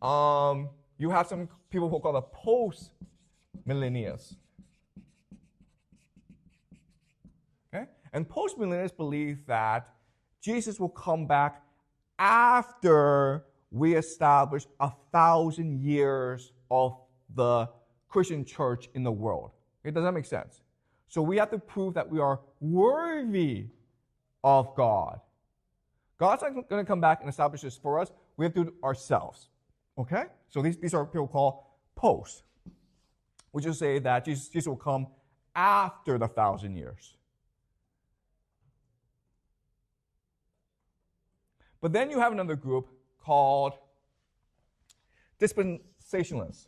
you have some people who call the post-millennialists. Okay? And post-millennialists believe that Jesus will come back after we establish 1,000 years of the Christian church in the world. Okay? Does that make sense? So we have to prove that we are worthy of God. God's not going to come back and establish this for us. We have to do it ourselves. Okay? So these are people called post, which is say that Jesus will come after the 1,000 years. But then you have another group called dispensationalists.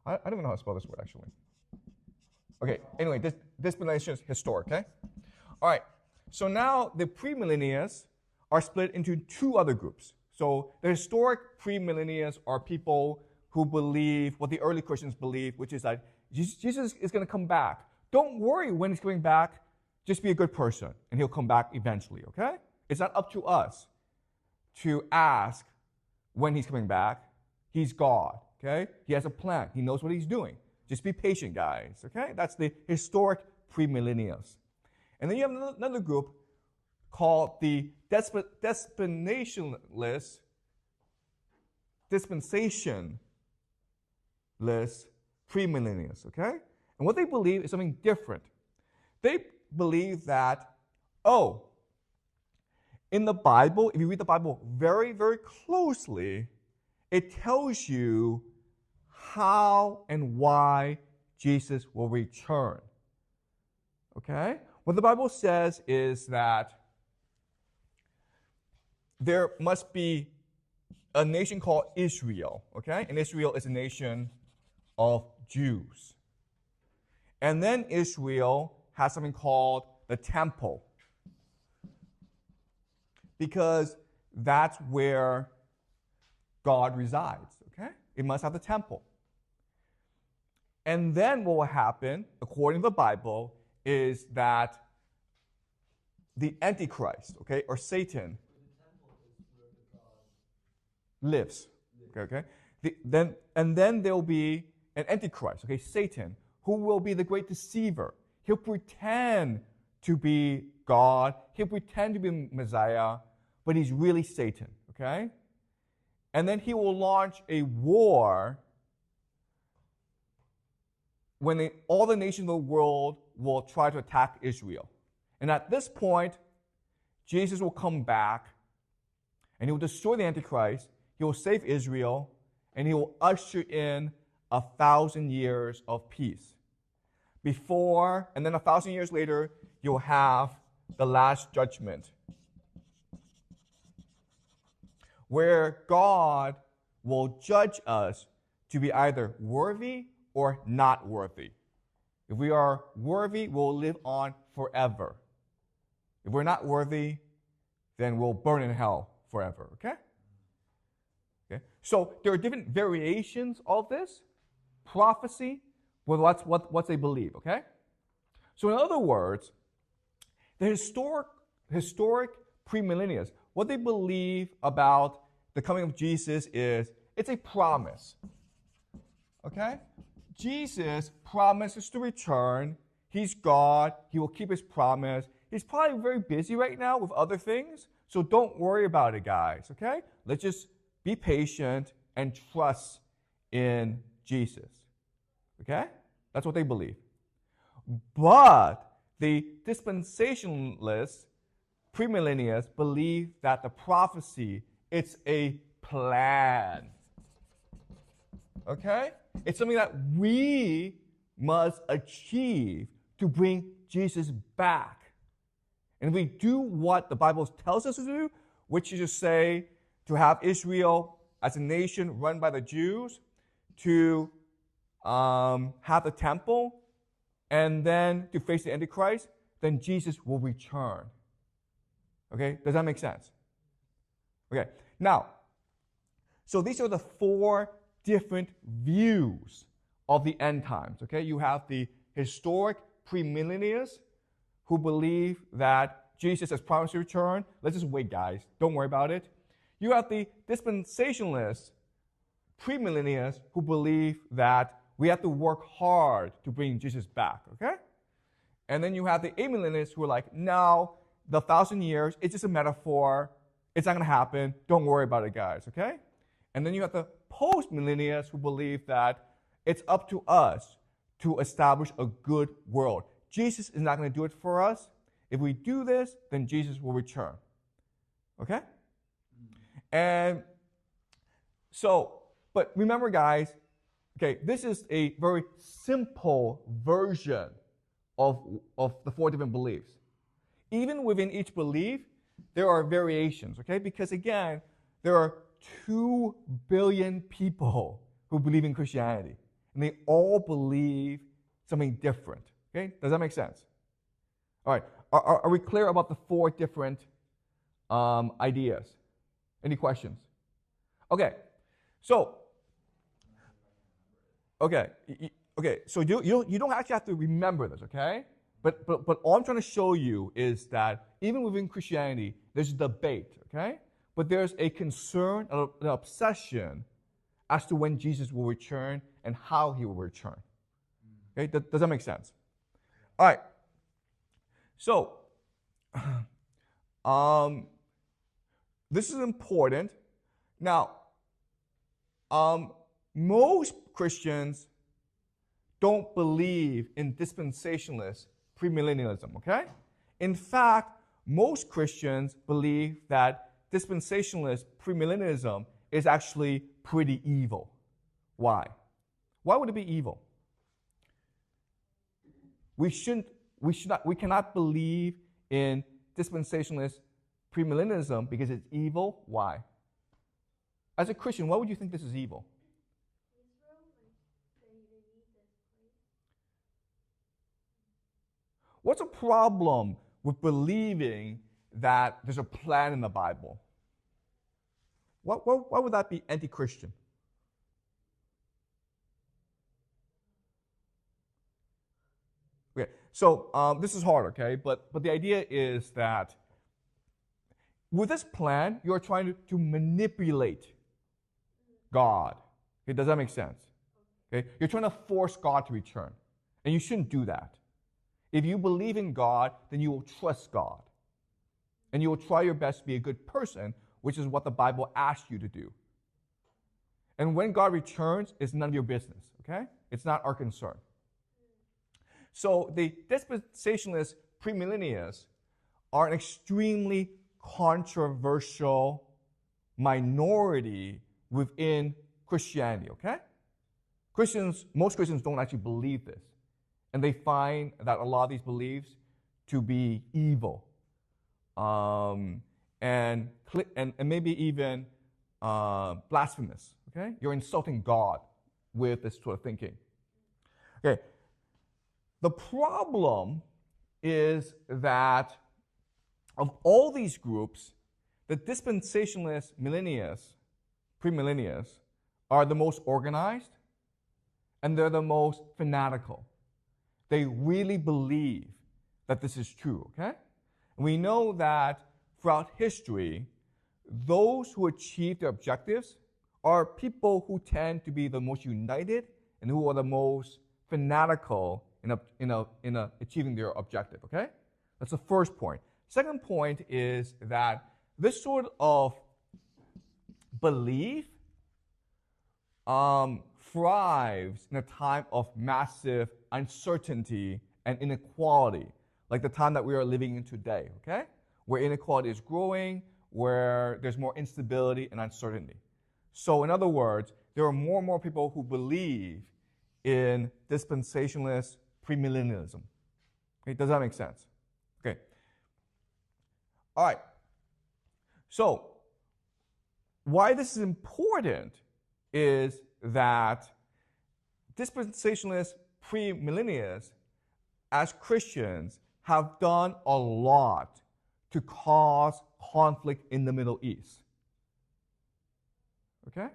I don't even know how to spell this word, actually. Okay, anyway, dispensationalist historic, okay? All right, so now the premillennialists are split into two other groups. So the historic premillennialists are people who believe what the early Christians believed, which is that Jesus is going to come back. Don't worry when he's coming back. Just be a good person, and he'll come back eventually, okay? It's not up to us to ask when he's coming back. He's God, okay? He has a plan. He knows what he's doing. Just be patient, guys, okay? That's the historic premillennialists. And then you have another group called the dispensationalist premillennialists, okay? And what they believe is something different. They believe that, in the Bible, if you read the Bible very, very closely, it tells you how and why Jesus will return. Okay? What the Bible says is that there must be a nation called Israel, okay? And Israel is a nation of Jews. And then Israel has something called the temple, because that's where God resides, okay? It must have the temple. And then what will happen, according to the Bible, is that the Antichrist, okay, or Satan, lives. Okay? Then there will be an Antichrist, okay, Satan, who will be the great deceiver. He'll pretend to be God. He'll pretend to be Messiah, but he's really Satan, okay? And then he will launch a war when all the nations of the world will try to attack Israel. And at this point, Jesus will come back, and he will destroy the Antichrist. He will save Israel, and he will usher in 1,000 years of peace. And then 1,000 years later, you'll have the last judgment, where God will judge us to be either worthy or not worthy. If we are worthy, we'll live on forever. If we're not worthy, then we'll burn in hell forever, okay? Okay. So there are different variations of this prophecy with what they believe, okay? So in other words, the historic premillennialists, what they believe about the coming of Jesus is it's a promise, okay? Jesus promises to return. He's God. He will keep his promise. He's probably very busy right now with other things, so don't worry about it, guys, okay? Let's just be patient and trust in Jesus, okay? That's what they believe. But the dispensationalists, premillennialists, believe that the prophecy, it's a plan, okay? It's something that we must achieve to bring Jesus back. And if we do what the Bible tells us to do, which is to say, to have Israel as a nation run by the Jews, to have the temple, and then to face the Antichrist, then Jesus will return. Okay? Does that make sense? Okay. Now, so these are the four different views of the end times. Okay? You have the historic premillennialists who believe that Jesus has promised to return. Let's just wait, guys. Don't worry about it. You have the dispensationalists, premillennialists, who believe that we have to work hard to bring Jesus back, okay? And then you have the amillennialists who are like, no, the 1,000 years, it's just a metaphor. It's not going to happen. Don't worry about it, guys, okay? And then you have the post-millennialists who believe that it's up to us to establish a good world. Jesus is not going to do it for us. If we do this, then Jesus will return. Okay? And so, but remember, guys, okay, this is a very simple version of the 4 different beliefs. Even within each belief, there are variations, okay? Because again, there are 2 billion people who believe in Christianity, and they all believe something different, okay? Does that make sense? All right, are we clear about the 4 different ideas? Any questions? Okay, so, so you don't actually have to remember this, okay? But all I'm trying to show you is that even within Christianity, there's a debate, okay? But there's a concern, an obsession as to when Jesus will return and how he will return. Okay, does that make sense? All right. So, this is important. Now, most Christians don't believe in dispensationalist premillennialism, okay? In fact, most Christians believe that dispensationalist premillennialism is actually pretty evil. Why? Why would it be evil? We cannot believe in dispensationalist premillennialism because it's evil. Why? As a Christian, why would you think this is evil? What's a problem with believing that there's a plan in the Bible? Why would that be anti-Christian? Okay, so this is hard, okay? But the idea is that with this plan, you're trying to manipulate God. Okay, does that make sense? Okay, you're trying to force God to return, and you shouldn't do that. If you believe in God, then you will trust God. And you will try your best to be a good person, which is what the Bible asks you to do. And when God returns, it's none of your business, okay? It's not our concern. So the dispensationalist premillennialists are an extremely controversial minority within Christianity, okay? Most Christians don't actually believe this. And they find that a lot of these beliefs to be evil, and maybe even blasphemous. Okay, you're insulting God with this sort of thinking. Okay, the problem is that of all these groups, the dispensationalist premillennialists, are the most organized, and they're the most fanatical. They really believe that this is true, okay? And we know that throughout history, those who achieve their objectives are people who tend to be the most united and who are the most fanatical in achieving their objective, okay? That's the first point. Second point is that this sort of belief thrives in a time of massive uncertainty and inequality, like the time that we are living in today, okay? Where inequality is growing, where there's more instability and uncertainty. So in other words, there are more and more people who believe in dispensationalist premillennialism. Okay, does that make sense? Okay. All right. So why this is important is that dispensationalist premillennialists, as Christians, have done a lot to cause conflict in the Middle East. Okay?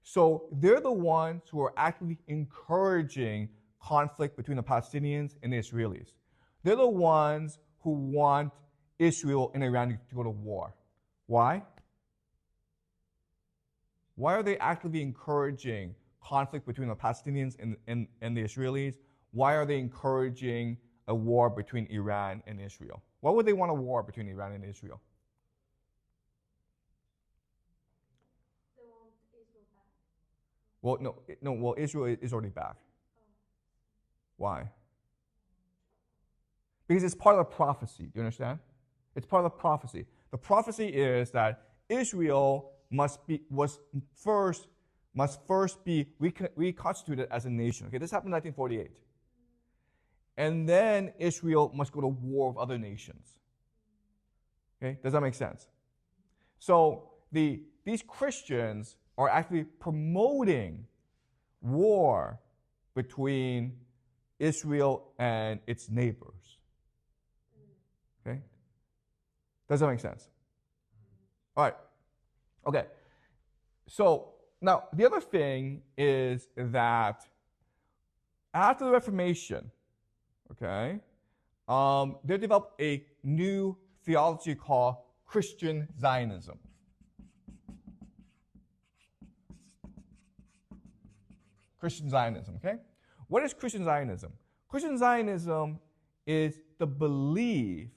So they're the ones who are actively encouraging conflict between the Palestinians and the Israelis. They're the ones who want Israel and Iran to go to war. Why? Why are they actively encouraging conflict between the Palestinians and the Israelis? Why are they encouraging a war between Iran and Israel? Why would they want a war between Iran and Israel? They want Israel back. Well, Israel is already back. Why? Because it's part of the prophecy. Do you understand? It's part of the prophecy. The prophecy is that Israel must first be reconstituted as a nation. Okay, this happened in 1948. And then Israel must go to war with other nations. Okay, does that make sense? So these Christians are actually promoting war between Israel and its neighbors. Okay? Does that make sense? All right. Okay. So now the other thing is that after the Reformation, okay, they developed a new theology called Christian Zionism. Christian Zionism, okay? What is Christian Zionism? Christian Zionism is the belief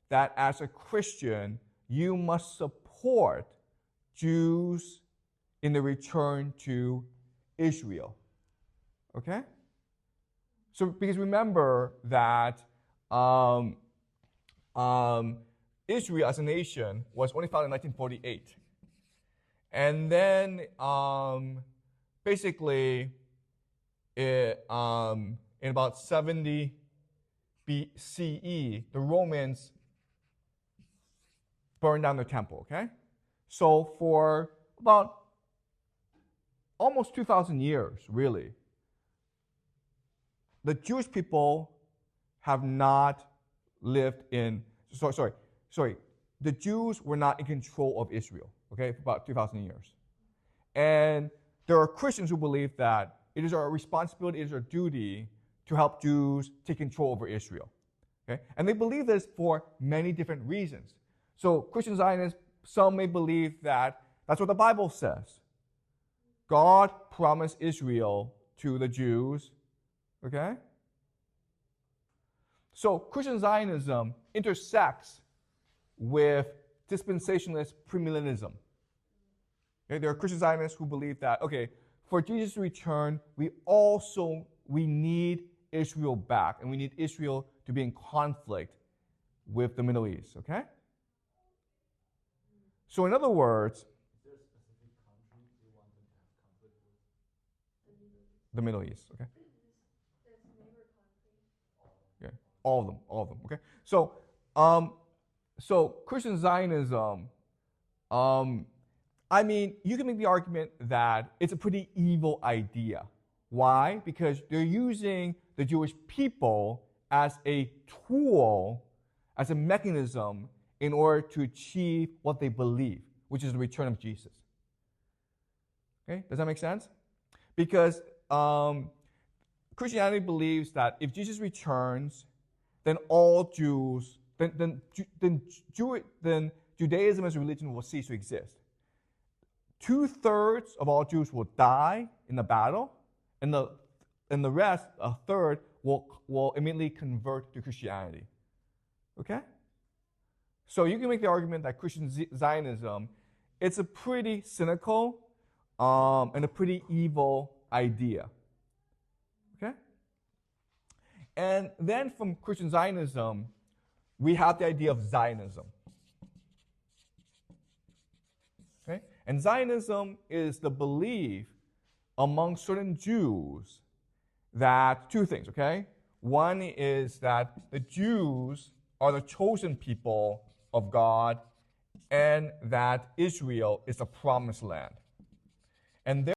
that as a Christian, you must support Jews in the return to Israel. Okay? So, because remember that Israel as a nation was only founded in 1948. And then basically, in about 70 BCE, the Romans burned down the temple, okay? So for about almost 2,000 years, really, the Jewish people have not lived in, the Jews were not in control of Israel, okay, for about 2,000 years. And there are Christians who believe that it is our responsibility, it is our duty to help Jews take control over Israel. Okay? And they believe this for many different reasons. So Christian Zionists, some may believe that that's what the Bible says. God promised Israel to the Jews. Okay? So Christian Zionism intersects with dispensationalist premillennialism. Okay? There are Christian Zionists who believe that, okay, for Jesus' return, we need Israel back, and we need Israel to be in conflict with the Middle East, okay? So in other words, is there a specific country you want them to have conflict with? The Middle East, okay? That's neighbor country. Yeah, all of them, okay? So, so Christian Zionism, I mean, you can make the argument that it's a pretty evil idea. Why? Because they're using the Jewish people as a tool, as a mechanism in order to achieve what they believe, which is the return of Jesus. Okay, does that make sense? Because Christianity believes that if Jesus returns, then all Jews, then Judaism as a religion will cease to exist. 2/3 of all Jews will die in the battle, and the rest, a third, will immediately convert to Christianity. Okay? So you can make the argument that Christian Zionism, it's a pretty cynical and a pretty evil idea. Okay? And then from Christian Zionism, we have the idea of Zionism. Okay? And Zionism is the belief among certain Jews that two things, okay? One is that the Jews are the chosen people of God and that Israel is the promised land. And